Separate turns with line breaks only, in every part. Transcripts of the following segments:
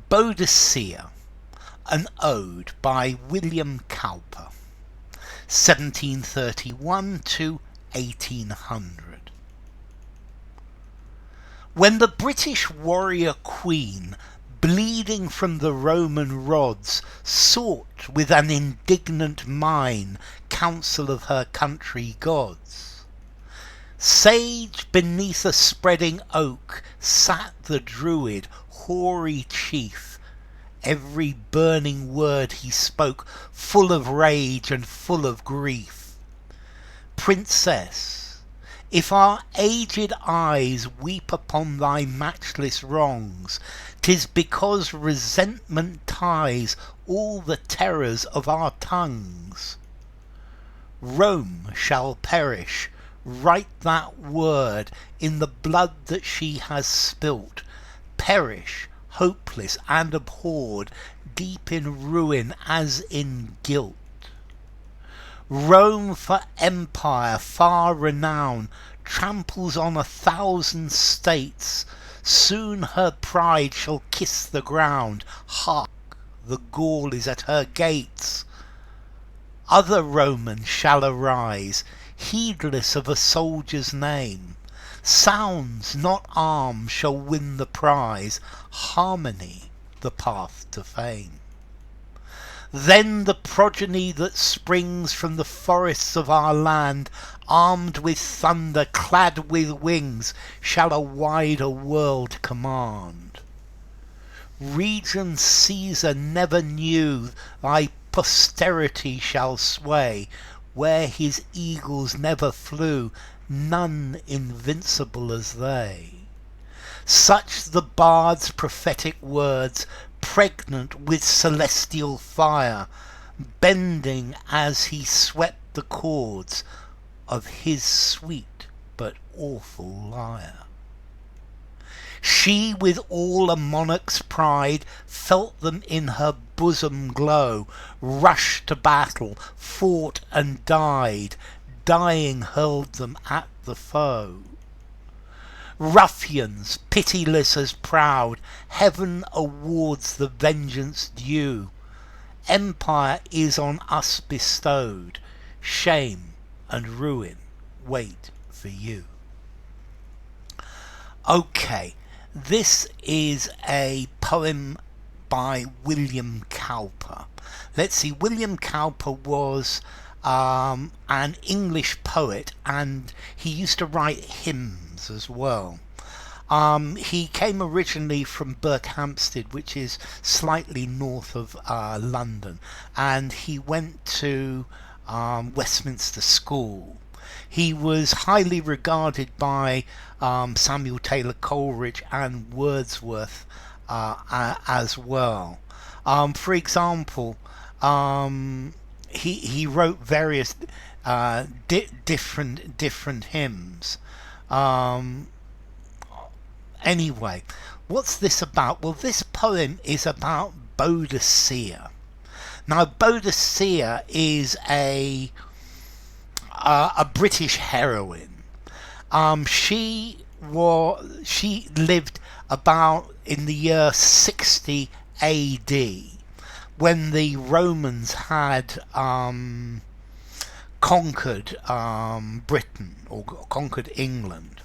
Boadicea, an ode by William Cowper, 1731 to 1800. When the British warrior queen, bleeding from the Roman rods, sought with an indignant mien counsel of her country gods, sage beneath a spreading oak sat the Druid, hoary chief. Every burning word he spoke, full of rage and full of grief. Princess, if our aged eyes weep upon thy matchless wrongs, 'tis because resentment ties all the terrors of our tongues. Rome shall perish, write that word in the blood that she has spilt, perish, hopeless and abhorred, deep in ruin as in guilt. Rome for empire far renown tramples on 1,000 states, soon her pride shall kiss the ground. Hark, the Gaul is at her gates. Other Romans shall arise, heedless of a soldier's name. Sounds, not arms, shall win the prize, harmony the path to fame. Then the progeny that springs from the forests of our land, armed with thunder, clad with wings, shall a wider world command. Regions Caesar never knew, thy posterity shall sway, where his eagles never flew, none invincible as they. Such the bard's prophetic words, pregnant with celestial fire, bending as he swept the chords of his sweet but awful lyre. She with all a monarch's pride felt them in her bosom glow, rushed to battle, fought and died, dying hurled them at the foe. Ruffians, pitiless as proud, heaven awards the vengeance due. Empire is on us bestowed, shame and ruin wait for you. Okay, this is a poem by William Cowper. Let's see, William Cowper was an English poet, and he used to write hymns as well. He came originally from Berkhamsted, which is slightly north of London, and he went to Westminster School. He was highly regarded by Samuel Taylor Coleridge and Wordsworth as well. For example, he wrote various different hymns. Anyway, what's this about? Well, this poem is about Boadicea. Now, Boadicea is a British heroine. She lived about in the year 60 AD, when the Romans had conquered Britain, or conquered England,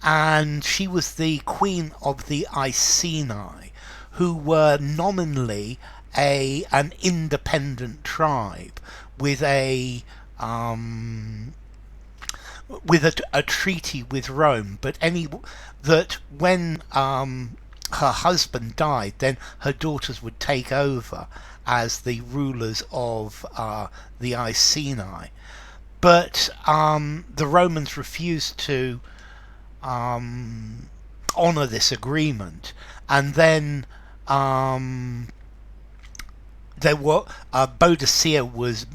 and she was the queen of the Iceni, who were nominally an independent tribe with a treaty with Rome, but when her husband died, then her daughters would take over as the rulers of the Iceni. But the Romans refused to honour this agreement, and then Boadicea was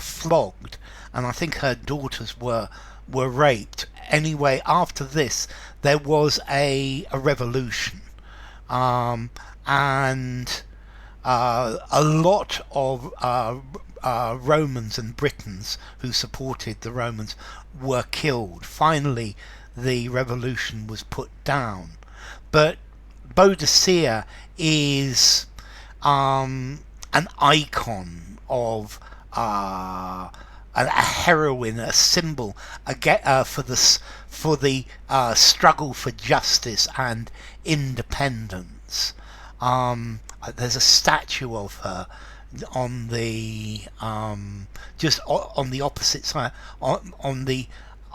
flogged, and I think her daughters were raped. Anyway, after this there was a revolution, and a lot of Romans and Britons who supported the Romans were killed. Finally, the revolution was put down, but Boadicea is an icon of a heroine, a symbol for the struggle for justice and independence. There's a statue of her on the just on the opposite side, on the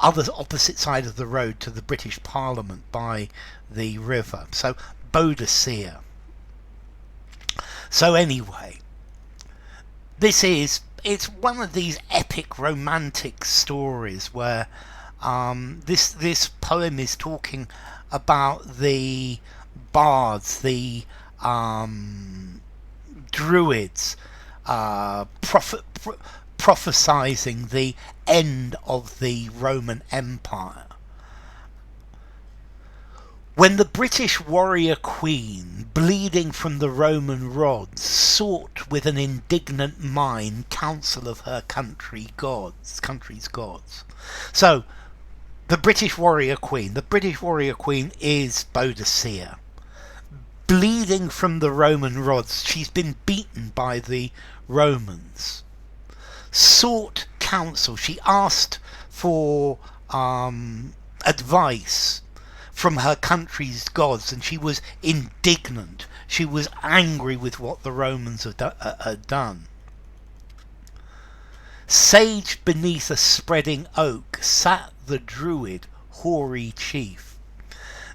other opposite side of the road to the British Parliament by the river. So Boadicea. So anyway, it's one of these epic romantic stories where this poem is talking about the bards, the Druids, prophesizing the end of the Roman Empire. When the British warrior queen, bleeding from the Roman rods, sought with an indignant mind counsel of her country's gods. So, the British warrior queen is Boadicea. Bleeding from the Roman rods, she's been beaten by the Romans. Sought counsel, she asked for advice from her country's gods, and she was indignant. She was angry with what the Romans had done. Sage beneath a spreading oak sat the Druid, hoary chief.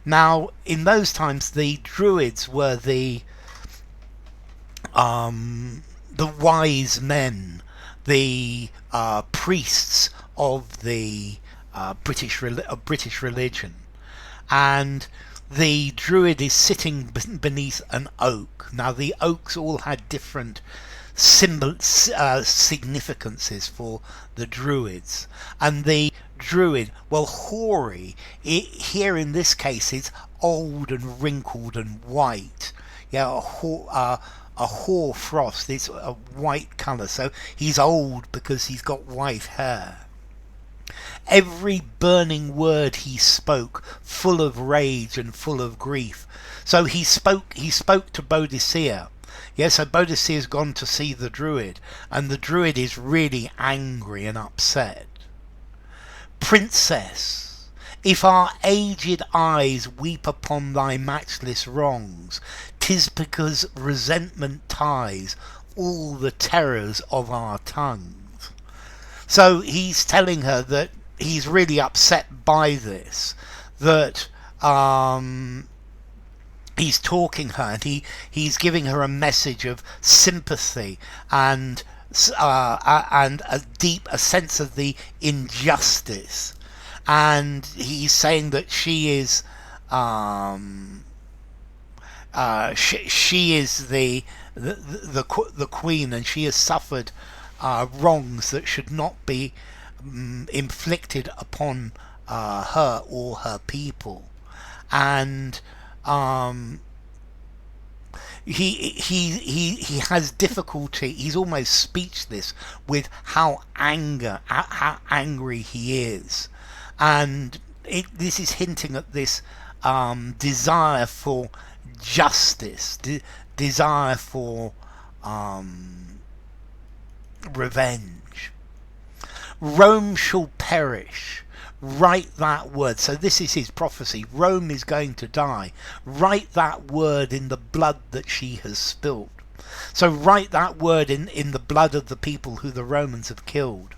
Now, in those times, the Druids were the wise men, the priests of the British religion. And the Druid is sitting beneath an oak. Now, the oaks all had different significances for the Druids. And the Druid, well, hoary, here in this case, is old and wrinkled and white. Yeah, a hoar frost is a white colour, so he's old because he's got white hair. Every burning word he spoke, full of rage and full of grief. So he spoke to Boadicea. Yes, so Boadicea's gone to see the Druid, and the Druid is really angry and upset. Princess, if our aged eyes weep upon thy matchless wrongs, 'tis because resentment ties all the terrors of our tongues. So he's telling her that he's really upset by this, that he's talking her, and he's giving her a message of sympathy and a sense of the injustice, and he's saying that she is she is the queen, and she has suffered wrongs that should not be inflicted upon her or her people. And he has difficulty, he's almost speechless with how angry he is, and this is hinting at this desire for justice, desire for revenge. Rome shall perish. Write that word. So this is his prophecy. Rome is going to die. Write that word in the blood that she has spilt. So write that word in the blood of the people who the Romans have killed.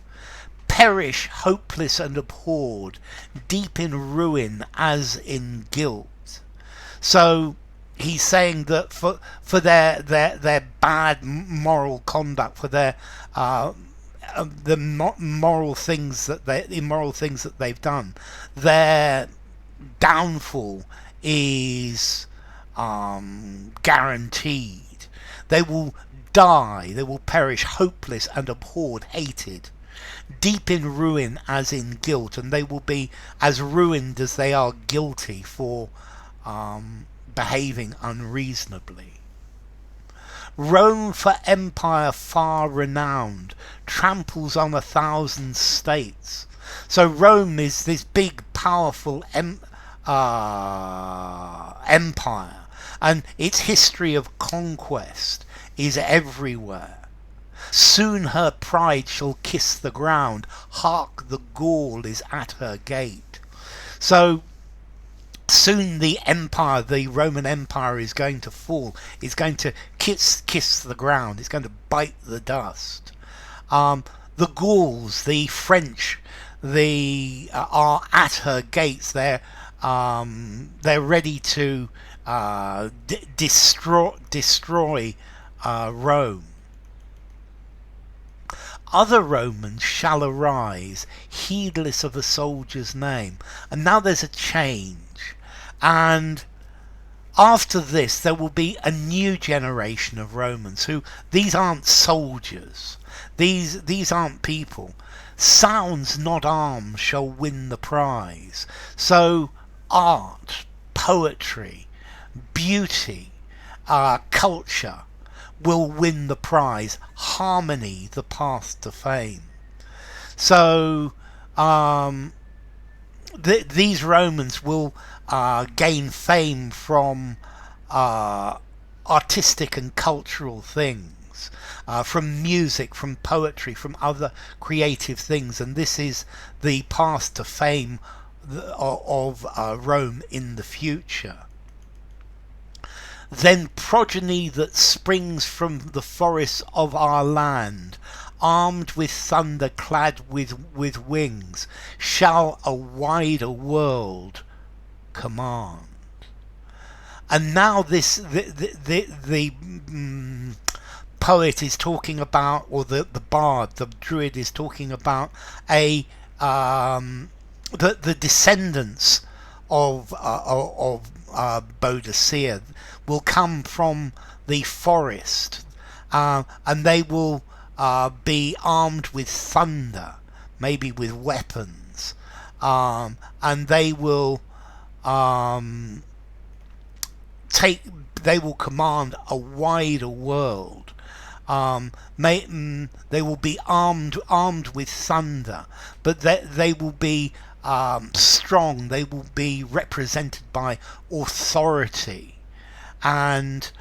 Perish hopeless and abhorred, deep in ruin as in guilt. So he's saying that for their bad moral conduct, for their the immoral things that they've done, their downfall is guaranteed. They will die, they will perish hopeless and abhorred, hated, deep in ruin as in guilt, and they will be as ruined as they are guilty for behaving unreasonably. Rome for empire far renowned, tramples on 1,000 states. So Rome is this big, powerful empire, and its history of conquest is everywhere. Soon her pride shall kiss the ground. Hark, the Gaul is at her gate. So soon the empire, the Roman Empire, is going to fall. It's going to kiss the ground. It's going to bite the dust. The Gauls, the French, are at her gates. They're ready to destroy Rome. Other Romans shall arise, heedless of a soldier's name. And now there's a change. And after this, there will be a new generation of Romans who, these aren't soldiers. These aren't people. Sounds, not arms, shall win the prize. So art, poetry, beauty, culture will win the prize. Harmony, the path to fame. So these Romans will gain fame from artistic and cultural things, from music, from poetry, from other creative things, and this is the path to fame of Rome in the future. Then progeny that springs from the forests of our land, armed with thunder, clad with wings, shall a wider world command. And now this the poet is talking about, or the bard, the Druid, is talking about the descendants of Boadicea will come from the forest, and they will be armed with thunder, maybe with weapons, and they will command a wider world. They will be armed with thunder, but they will be strong. They will be represented by authority, and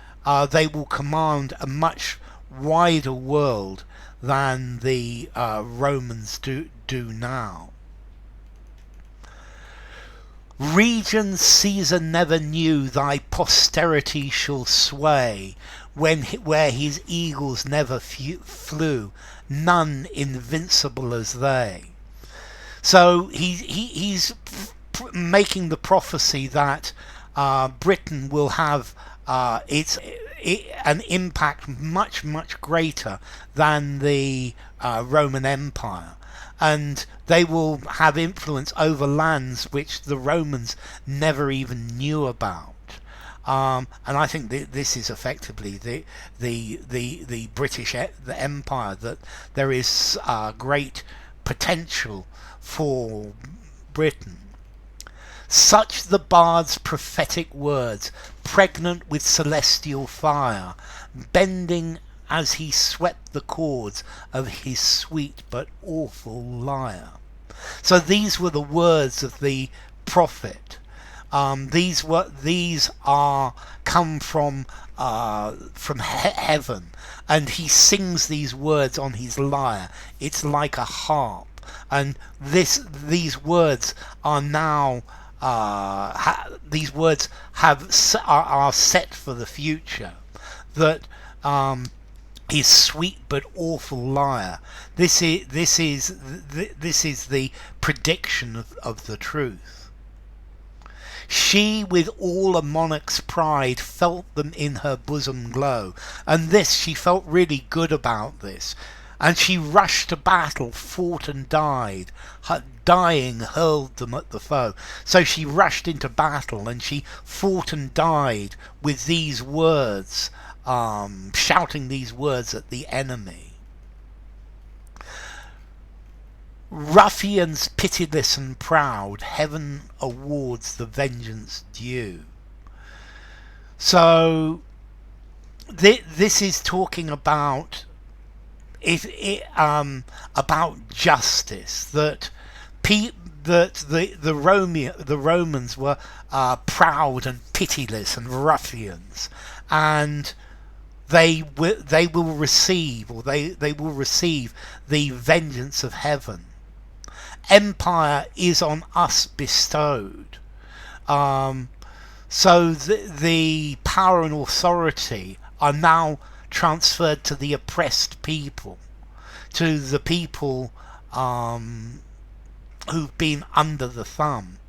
they will command a much wider world than the Romans do now. Regions Caesar never knew, thy posterity shall sway, where his eagles never flew, none invincible as they. So he's making the prophecy that Britain will have an impact much greater than the Roman Empire, and they will have influence over lands which the Romans never even knew about. And I think this is effectively the British the Empire, that there is great potential for Britain. Such the bard's prophetic words, pregnant with celestial fire, bending as he swept the chords of his sweet but awful lyre. So these were the words of the prophet. These are come from heaven, and he sings these words on his lyre. It's like a harp, and these words are now these words are set for the future. That his sweet but awful lyre. This is the prediction of the truth. She, with all a monarch's pride, felt them in her bosom glow. And this, she felt really good about this. And she rushed to battle, fought and died. Her dying hurled them at the foe. So she rushed into battle, and she fought and died with these words, shouting these words at the enemy. Ruffians pitiless and proud, heaven awards the vengeance due. So this is talking about about justice, that that the Romans were proud and pitiless and ruffians, and they will receive, or they will receive the vengeance of heaven. Empire is on us bestowed. So the power and authority are now transferred to the oppressed people, to the people who've been under the thumb.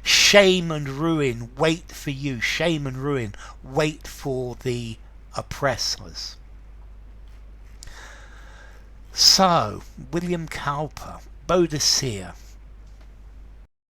Shame and ruin wait for you. Shame and ruin wait for the oppressors. So, William Cowper, Boadicea.